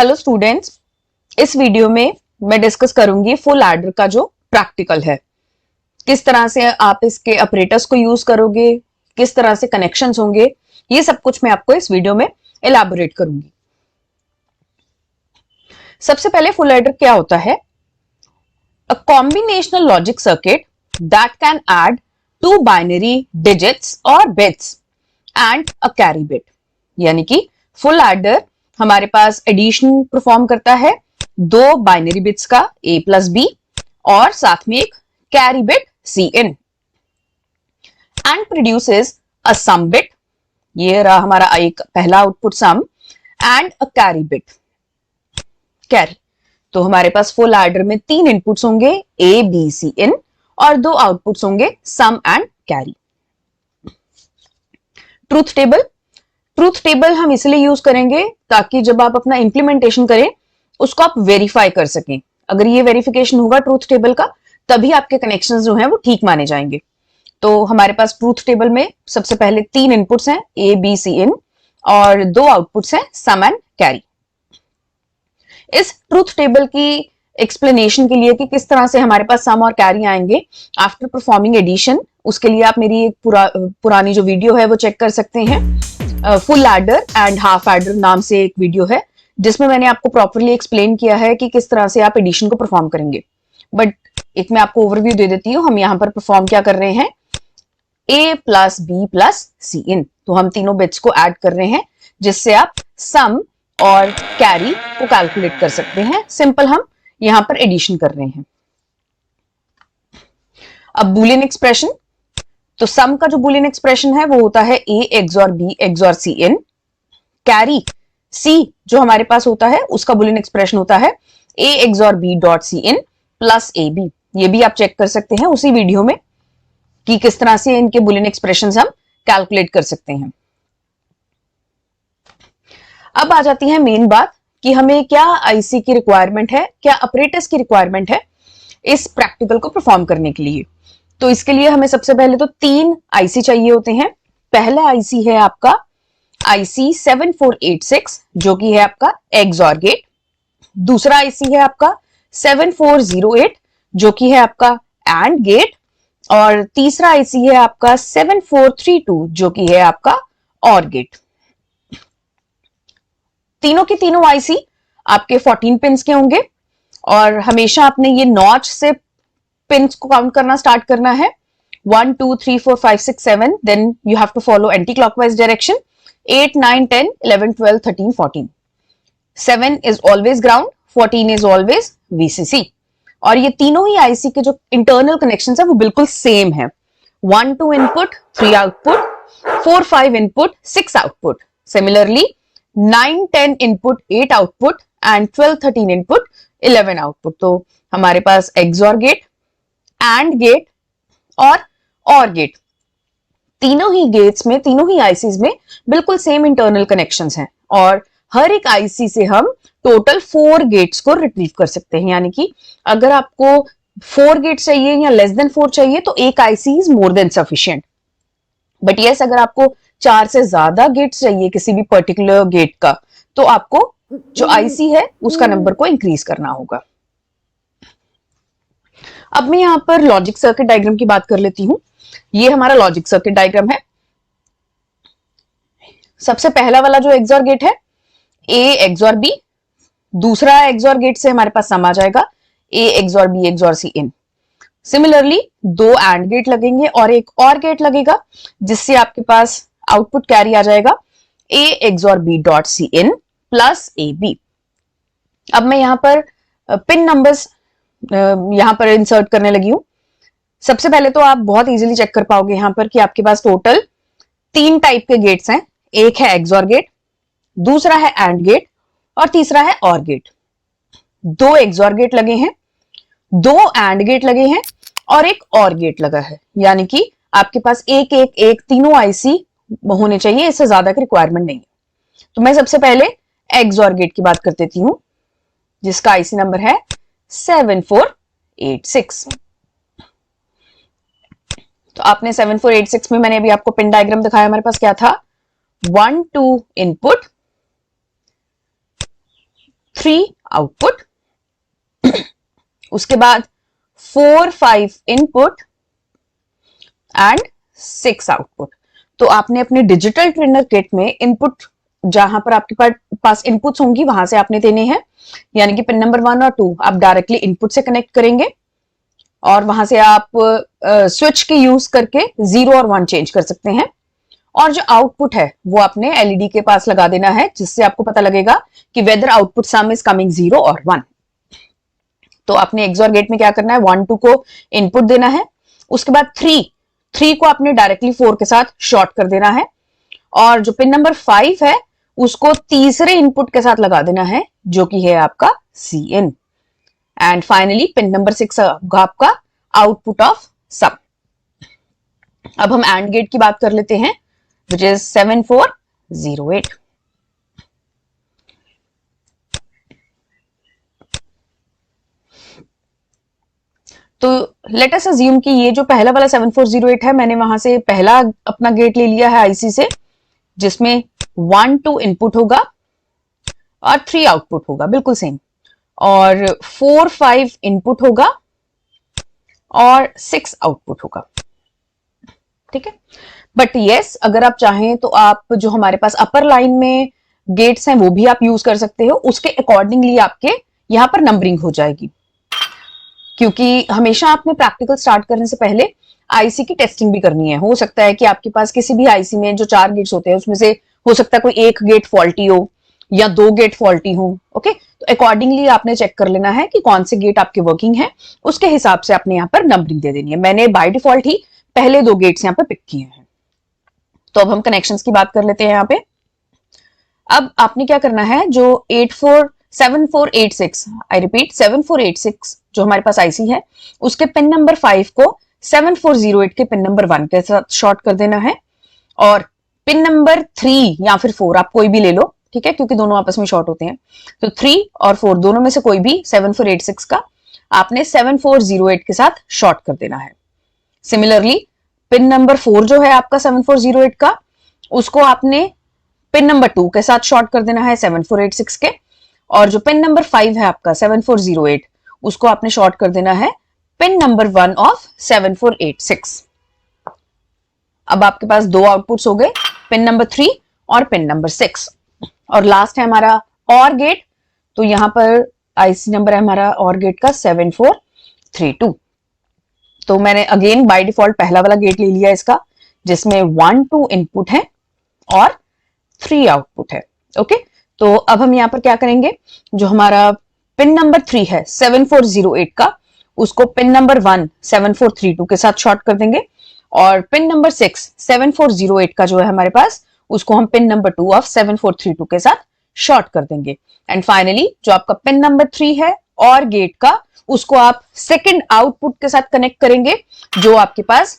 Hello students, इस video में मैं डिस्कस करूंगी फुल एडर का जो प्रैक्टिकल है। किस तरह से आप इसके ऑपरेटर्स को यूज करोगे, किस तरह से कनेक्शंस होंगे, ये सब कुछ मैं आपको इस वीडियो में एलैबोरेट करूंगी। सबसे पहले फुल एडर क्या होता है? A combinational logic circuit that can add two binary digits और bits and a carry bit. यानी कि फुल एडर हमारे पास एडिशन परफॉर्म करता है दो बाइनरी बिट्स का a प्लस बी और साथ में एक carry bit c in and produces a sum bit. ये रहा हमारा एक पहला output sum and a carry bit carry. तो हमारे पास फुल एडर में तीन इनपुट्स होंगे a b c इन और दो आउटपुट्स होंगे सम एंड कैरी। ट्रूथ टेबल हम इसलिए यूज करेंगे ताकि जब आप अपना इंप्लीमेंटेशन करें उसको आप वेरीफाई कर सकें। अगर ये वेरिफिकेशन होगा ट्रूथ टेबल का, तभी आपके कनेक्शंस जो हैं वो ठीक माने जाएंगे। तो हमारे पास ट्रूथ टेबल में सबसे पहले तीन इनपुट्स हैं ए बी सी इन और दो आउटपुट्स हैं सम एंड कैरी। इस ट्रूथ टेबल की एक्सप्लेनेशन के लिए कि किस तरह से हमारे पास सम और कैरी आएंगे आफ्टर परफॉर्मिंग एडिशन, उसके लिए आप मेरी एक पुरानी जो वीडियो है वो चेक कर सकते हैं। Full adder and half adder नाम से एक वीडियो है जिसमें मैंने आपको प्रॉपरली एक्सप्लेन किया है कि किस तरह से आप एडिशन को परफॉर्म करेंगे। बट एक मैं आपको ओवरव्यू दे देती हूँ, हम यहाँ पर परफॉर्म क्या कर रहे हैं, a प्लस बी प्लस सी इन। तो हम तीनों बिट्स को ऐड कर रहे हैं जिससे आप सम और कैरी को कैलकुलेट कर सकते हैं। सिंपल हम यहाँ पर एडिशन कर रहे हैं। अब बूलियन एक्सप्रेशन, तो सम का जो बूलियन एक्सप्रेशन है वो होता है a XOR b XOR c in. Carry c जो हमारे पास होता है उसका बूलियन एक्सप्रेशन होता है a XOR b dot c in plus a b। ये भी आप चेक कर सकते हैं उसी वीडियो में कि किस तरह से इनके बूलियन एक्सप्रेशंस हम कैलकुलेट कर सकते हैं। अब आ जाती है मेन बात कि हमें क्या आईसी की रिक्वायरमेंट है, क्या ऑपरेटर्स की रिक्वायरमेंट है इस प्रैक्टिकल को परफॉर्म करने के लिए। तो इसके लिए हमें सबसे पहले तो तीन आईसी चाहिए होते हैं। पहला आईसी है आपका आईसी 7486 जो कि है आपका एक्सऑर गेट। दूसरा आईसी है आपका 7408 जो कि है आपका एंड गेट। और तीसरा आईसी है आपका 7432 जो कि है आपका और गेट। तीनों के तीनों आईसी आपके 14 पिंस के होंगे और हमेशा आपने ये नॉच से पिंस को काउंट करना स्टार्ट करना है। 1 2 3 4 5 6 7, then you have to follow anticlockwise direction. 8 9 10 11 12 13 14। 7 is always ground, 14 is always VCC. और ये तीनों ही आईसी के जो इंटरनल कनेक्शंस है वो बिल्कुल सेम है। 1 2 input 3 output, 4 5 input 6 output. Similarly 9 10 input 8 output and 12 13 input 11 output. तो हमारे पास एक्सऑर गेट, एंड गेट और गेट, तीनों ही गेट्स में, तीनों ही आईसीज में बिल्कुल सेम इंटरनल कनेक्शंस हैं और हर एक आईसी से हम टोटल 4 गेट्स को रिट्रीव कर सकते हैं। यानी कि अगर आपको 4 गेट्स चाहिए या लेस देन 4 चाहिए तो एक IC is more than sufficient. But yes, अगर आपको 4 से ज्यादा गेट्स चाहिए किसी भी पर्टिकुलर गेट का, तो आपको जो आईसी है उसका नंबर को इंक्रीज करना होगा। अब मैं यहां पर लॉजिक सर्किट डायग्राम की बात कर लेती हूं। ये हमारा लॉजिक सर्किट डायग्राम है। सबसे पहला वाला जो एक्सऑर गेट है a एक्सऑर b, दूसरा एक्सऑर गेट से हमारे पास सम आ जाएगा a XOR b XOR c in. Similarly दो एंड गेट लगेंगे और एक और गेट लगेगा जिससे आपके पास आउटपुट कैरी आ जाएगा a XOR b dot c in plus a b। अब मैं यहां पर पिन नंबर्स यहां पर इंसर्ट करने लगी हूं। सबसे पहले तो आप बहुत इजीली चेक कर पाओगे यहां पर कि आपके पास टोटल 3 टाइप के गेट्स हैं। एक है एक्सऑर गेट, दूसरा है एंड गेट और तीसरा है और गेट। 2 एक्सऑर गेट लगे हैं, 2 एंड गेट लगे हैं और एक और गेट लगा है। यानी कि आपके पास एक एक एक तीनों आईसी होने चाहिए, इससे ज्यादा की रिक्वायरमेंट नहीं है। तो मैं सबसे पहले एक्सऑर गेट की बात कर देती हूं जिसका आईसी नंबर है 7486। तो आपने 7486 में मैंने अभी आपको पिन डायग्राम दिखाया। हमारे पास क्या था, 1 2 इनपुट, 3 आउटपुट, उसके बाद 4 5 इनपुट एंड 6 आउटपुट। तो आपने अपने डिजिटल ट्रेनर किट में इनपुट, जहां पर आपके पास इनपुट्स होंगी वहां से आपने देने हैं, यानी कि पिन नंबर 1 और 2 आप डायरेक्टली इनपुट से कनेक्ट करेंगे और वहां से आप स्विच के यूज करके 0 और 1 चेंज कर सकते हैं। और जो आउटपुट है वो आपने एलईडी के पास लगा देना है, जिससे आपको पता लगेगा कि whether output sum is coming 0 और 1। तो आपने एक्सओर गेट में क्या करना है, 1 2 को इनपुट देना है, उसके बाद 3 को आपने डायरेक्टली 4 के साथ शॉर्ट कर देना है, और जो पिन नंबर 5 है उसको तीसरे इनपुट के साथ लगा देना है, जो कि है आपका Cin। And finally pin number 6 आपका आउटपुट ऑफ सम। अब हम एंड गेट की बात कर लेते हैं, विच इज 7408। तो लेट अस अज्यूम कि ये जो पहला वाला 7408 है, मैंने वहां से पहला अपना गेट ले लिया है आईसी से, जिसमें 1 2 इनपुट होगा और 3 आउटपुट होगा, बिल्कुल सेम, और 4 5 इनपुट होगा और 6 आउटपुट होगा। ठीक है, बट यस, अगर आप चाहें तो आप जो हमारे पास अपर लाइन में गेट्स हैं वो भी आप यूज कर सकते हो, उसके अकॉर्डिंगली आपके यहां पर नंबरिंग हो जाएगी, क्योंकि हमेशा आपने प्रैक्टिकल स्टार्ट करने से पहले आईसी की टेस्टिंग भी करनी है। हो सकता है कि आपके पास किसी भी आईसी में जो 4 गेट्स होते हैं उसमें से हो सकता है कोई एक गेट फॉल्टी हो या 2 गेट फॉल्टी हो। ओके, तो अकॉर्डिंगली आपने चेक कर लेना है कि कौन से गेट आपके वर्किंग है, उसके हिसाब से आपने यहाँ पर नंबरिंग दे देनी है। मैंने बाय डिफॉल्ट ही पहले 2 गेट्स यहाँ पे पिक किए हैं। तो अब हम कनेक्शंस की बात कर लेते हैं यहाँ पे। अब आपने क्या करना है, जो 7486, आई रिपीट 7486 जो हमारे पास आईसी है, उसके पिन नंबर 5 को 7408 के पिन नंबर 1 के साथ शॉर्ट कर देना है, और पिन नंबर 3 या फिर 4 आप कोई भी ले लो, ठीक है, क्योंकि दोनों आपस में शॉर्ट होते हैं। तो 3 और 4 दोनों में से कोई भी 7486 का आपने 7408 के साथ शॉर्ट कर देना है। सिमिलरली पिन नंबर 4 जो है आपका 7408 का, उसको आपने पिन नंबर 2 के साथ शॉर्ट कर देना है 7486 के, और जो पिन नंबर 5 है आपका 7408, उसको आपने शॉर्ट कर देना है पिन नंबर 1 ऑफ 7486। अब आपके पास 2 आउटपुट्स हो गए, पिन नंबर 3 और पिन नंबर 6। और लास्ट है हमारा और गेट, तो यहां पर आईसी नंबर है हमारा और गेट का 7432। तो मैंने अगेन बाय डिफॉल्ट पहला वाला गेट ले लिया इसका, जिसमें 1 2 इनपुट है और 3 आउटपुट है। ओके, तो अब हम यहाँ पर क्या करेंगे, जो हमारा पिन नंबर 3 है 7408 का, उसको पिन नंबर 1 7432 के साथ शॉर्ट कर देंगे, और पिन नंबर 6 7408 का जो है हमारे पास, उसको हम पिन नंबर 2 ऑफ 7432 के साथ शॉर्ट कर देंगे। एंड फाइनली जो आपका पिन नंबर 3 है और गेट का, उसको आप सेकंड आउटपुट के साथ कनेक्ट करेंगे, जो आपके पास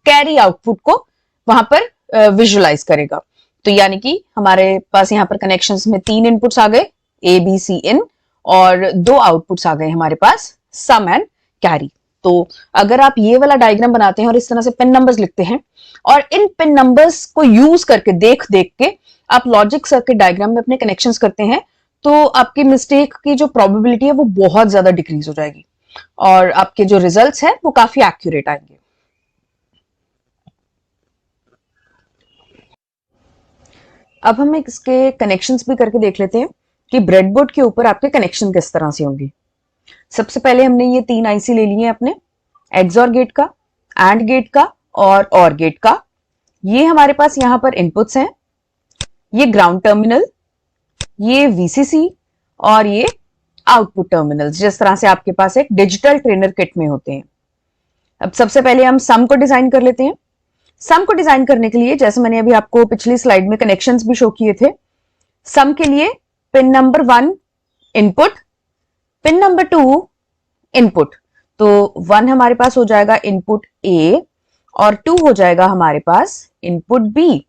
कैरी आउटपुट को वहां पर विजुअलाइज करेगा। तो यानी कि हमारे पास यहाँ पर कनेक्शंस में 3 इनपुट्स आ गए, ए बी सी इन, और 2 आउटपुट्स आ गए हमारे पास, सम एंड कैरी। तो अगर आप ये वाला डायग्राम बनाते हैं और इस तरह से पिन नंबर्स लिखते हैं, और इन पिन नंबर्स को यूज करके देख के आप लॉजिक सर्किट डायग्राम में अपने कनेक्शंस करते हैं, तो आपकी मिस्टेक की जो प्रोबेबिलिटी है वो बहुत ज्यादा डिक्रीज हो जाएगी, और आपके जो रिजल्ट्स हैं वो काफी एक्यूरेट आएंगे। अब हम इसके कनेक्शंस भी करके देख लेते हैं कि ब्रेडबोर्ड के ऊपर आपके कनेक्शन किस तरह से होंगे। सबसे पहले हमने ये 3 आईसी ले लिए हैं अपने, एक्सओर गेट का, एंड गेट का और गेट का। ये हमारे पास यहाँ पर इनपुट्स हैं, ये ग्राउंड टर्मिनल, ये वीसीसी और ये आउटपुट टर्मिनल्स, जिस तरह से आपके पास एक डिजिटल ट्रेनर किट में होते हैं। अब सबसे पहले हम सम को डिजाइन कर लेते हैं। सम को डिजाइन करने के लिए, जैसे मैंने अभी आपको पिछली स्लाइड में कनेक्शंस भी शो किए थे, सम के लिए pin number 1 input, pin number 2 input, तो 1 हमारे पास हो जाएगा इनपुट ए और 2 हो जाएगा हमारे पास इनपुट बी,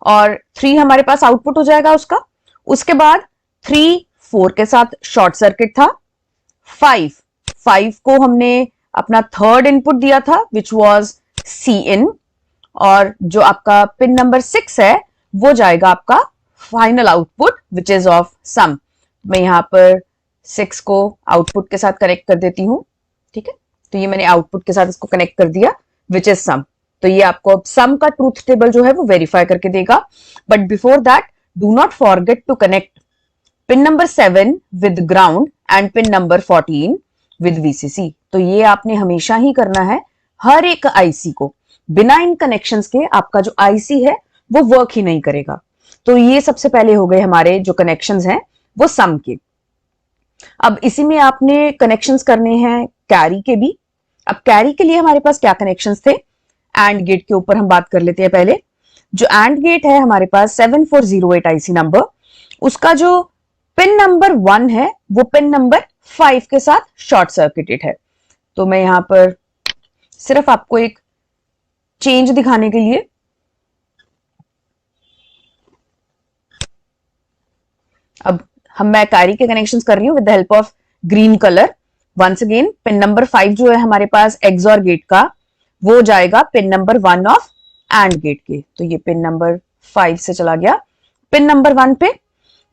और 3 हमारे पास आउटपुट हो जाएगा उसका। उसके बाद 3 4 के साथ शॉर्ट सर्किट था, 5 को हमने अपना थर्ड इनपुट दिया था विच वाज सी इन, और जो आपका पिन नंबर 6 है वो जाएगा आपका final output which is of sum. मैं यहाँ पर 6 को आउटपुट के साथ कनेक्ट कर देती हूँ, ठीक है। तो ये मैंने आउटपुट के साथ इसको कनेक्ट कर दिया, विच इज सम। तो ये आपको अब सम का ट्रूथ टेबल जो है वो वेरीफाई करके देगा। But before that do not forget to connect pin number 7 with ground and pin number 14 with VCC. तो ये आपने हमेशा ही करना है हर एक आईसी को, बिना इन कनेक्शंस के आपका जो आईसी है वो वर्क ही नहीं करेगा। तो ये सबसे पहले हो गए हमारे जो कनेक्शंस हैं वो सम के। अब इसी में आपने कनेक्शंस करने हैं कैरी के भी। अब कैरी के लिए हमारे पास क्या कनेक्शंस थे, एंड गेट के ऊपर हम बात कर लेते हैं पहले। जो एंड गेट है हमारे पास 7408 आईसी नंबर, उसका जो पिन नंबर 1 है वो पिन नंबर 5 के साथ शॉर्ट सर्किटेड है। तो मैं यहां पर सिर्फ आपको एक चेंज दिखाने के लिए अब मैं कैरी के कनेक्शंस कर रही हूं with the help of green colour. Once again pin number 5 जो है हमारे पास एक्सऑर गेट का, वो जाएगा pin number 1 of and gate के। तो ये पिन नंबर 5 से चला गया पिन नंबर 1 पे।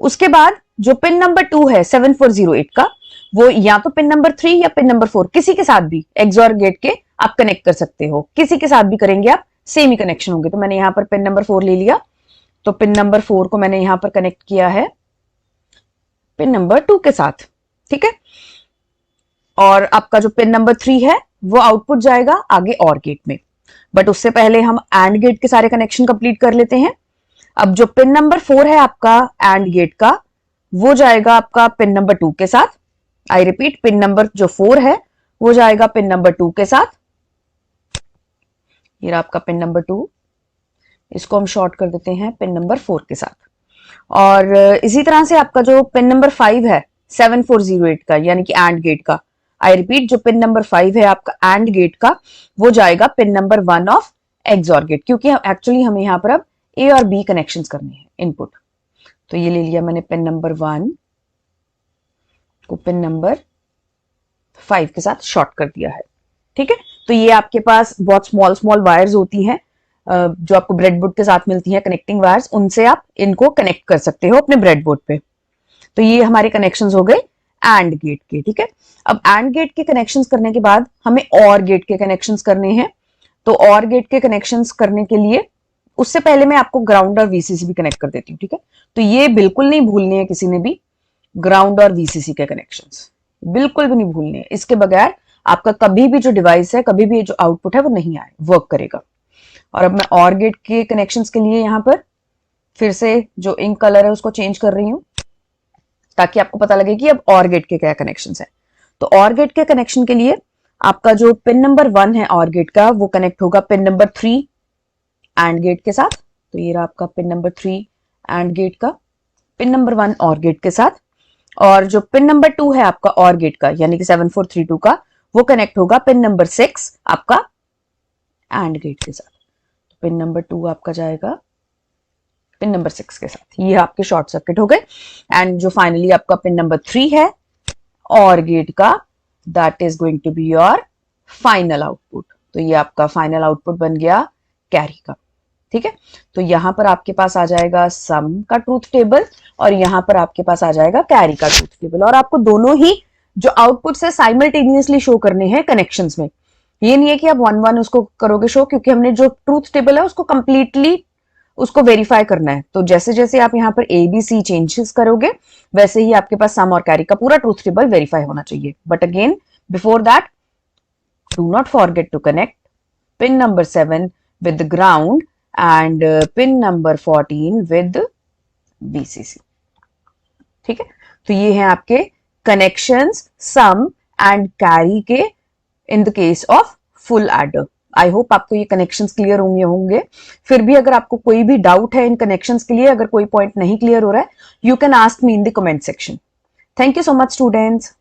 उसके बाद जो पिन नंबर 2 है 7408 का, वो या तो पिन नंबर 3 या पिन नंबर 4 किसी के साथ भी एक्सऑर गेट के आप कनेक्ट कर सकते हो, किसी के साथ भी करेंगे आप सेम ही कनेक्शन होंगे। तो मैंने यहां पर पिन नंबर 4 ले लिया, तो पिन नंबर 4 को मैंने यहां पर कनेक्ट किया है पिन नंबर 2 के साथ, ठीक है। और आपका जो पिन नंबर 3 है वो आउटपुट जाएगा आगे और गेट में। बट उससे पहले हम एंड गेट के सारे कनेक्शन कंप्लीट कर लेते हैं। अब जो पिन नंबर 4 है आपका एंड गेट का, वो जाएगा आपका पिन नंबर 2 के साथ। आई रिपीट, पिन नंबर जो 4 है वो जाएगा पिन नंबर 2 के साथ। ये आपका पिन नंबर 2, इसको हम शॉर्ट कर देते हैं पिन नंबर 4 के साथ। और इसी तरह से आपका जो पिन नंबर 5 है 7408 का, यानी कि एंड गेट का, आई रिपीट जो पिन नंबर 5 है आपका एंड गेट का, वो जाएगा pin number 1 of XOR gate, क्योंकि एक्चुअली हमें यहाँ पर अब ए और बी कनेक्शंस करने हैं इनपुट। तो ये ले लिया मैंने पिन नंबर 1 को पिन नंबर 5 के साथ शॉर्ट कर दिया है, ठीक है। तो ये आपके पास बहुत स्मॉल स्मॉल वायर्स होती हैं जो आपको ब्रेडबोर्ड के साथ मिलती हैं, कनेक्टिंग वायर्स, उनसे आप इनको कनेक्ट कर सकते हो अपने ब्रेडबोर्ड पे। तो ये हमारे कनेक्शंस हो गए एंड गेट के, ठीक है। अब एंड गेट के कनेक्शंस करने के बाद हमें और गेट के कनेक्शंस करने हैं। तो और गेट के कनेक्शंस करने के लिए उससे पहले मैं आपको ग्राउंड और वीसीसी भी कनेक्ट कर देती हूँ, ठीक है। तो ये बिल्कुल नहीं भूलने हैं किसी ने भी, ग्राउंड और वीसीसी के कनेक्शंस बिल्कुल भी नहीं भूलने हैं। इसके बगैर आपका कभी भी जो डिवाइस है, कभी भी जो आउटपुट है वो नहीं आए, वर्क करेगा। और अब मैं और गेट के कनेक्शंस के लिए यहाँ पर फिर से जो इंक कलर है उसको चेंज कर रही हूँ, ताकि आपको पता लगे कि अब और गेट के क्या कनेक्शंस हैं। तो और गेट के कनेक्शन के लिए आपका जो पिन नंबर 1 है और गेट का, वो कनेक्ट होगा पिन नंबर 3 एंड गेट के साथ। तो ये रहा आपका पिन नंबर 3 एंड गेट का, पिन नंबर 1 और गेट के साथ। और जो पिन नंबर 2 है आपका और गेट का, यानी कि 7432 का, वो कनेक्ट होगा पिन नंबर 6 आपका एंड गेट के साथ। तो पिन नंबर 2 आपका जाएगा पिन नंबर 6 के साथ। ये आपके शॉर्ट सर्किट हो गए। एंड जो फाइनली आपका पिन नंबर 3 है और गेट का, that is going to be your final output. तो ये आपका फाइनल आउटपुट बन गया कैरी का, ठीक है। तो यहां पर आपके पास आ जाएगा सम का ट्रूथ टेबल और यहां पर आपके पास आ जाएगा कैरी का ट्रूथ टेबल। और आपको दोनों ही जो आउटपुट से साइमल्टेनियसली शो करने हैं कनेक्शंस में। ये नहीं है कि आप 1-1 उसको करोगे शो, क्योंकि हमने जो ट्रूथ टेबल है उसको कंप्लीटली उसको वेरीफाई करना है। तो जैसे जैसे आप यहाँ पर ABC चेंजेस करोगे, वैसे ही आपके पास सम और कैरी का पूरा ट्रूथ टेबल वेरीफाई होना चाहिए। But again before that do not forget to connect pin number 7 with the ground and pin number 14 with BCC, ठीक है। तो ये हैं आपके कनेक्शंस सम एंड कैरी के in the case of full adder. I hope आपको ये connections clear होंगे। फिर भी अगर आपको कोई भी डाउट है इन कनेक्शंस के लिए, अगर कोई पॉइंट नहीं क्लियर हो रहा है, you can ask me in the comment section. Thank you so much students.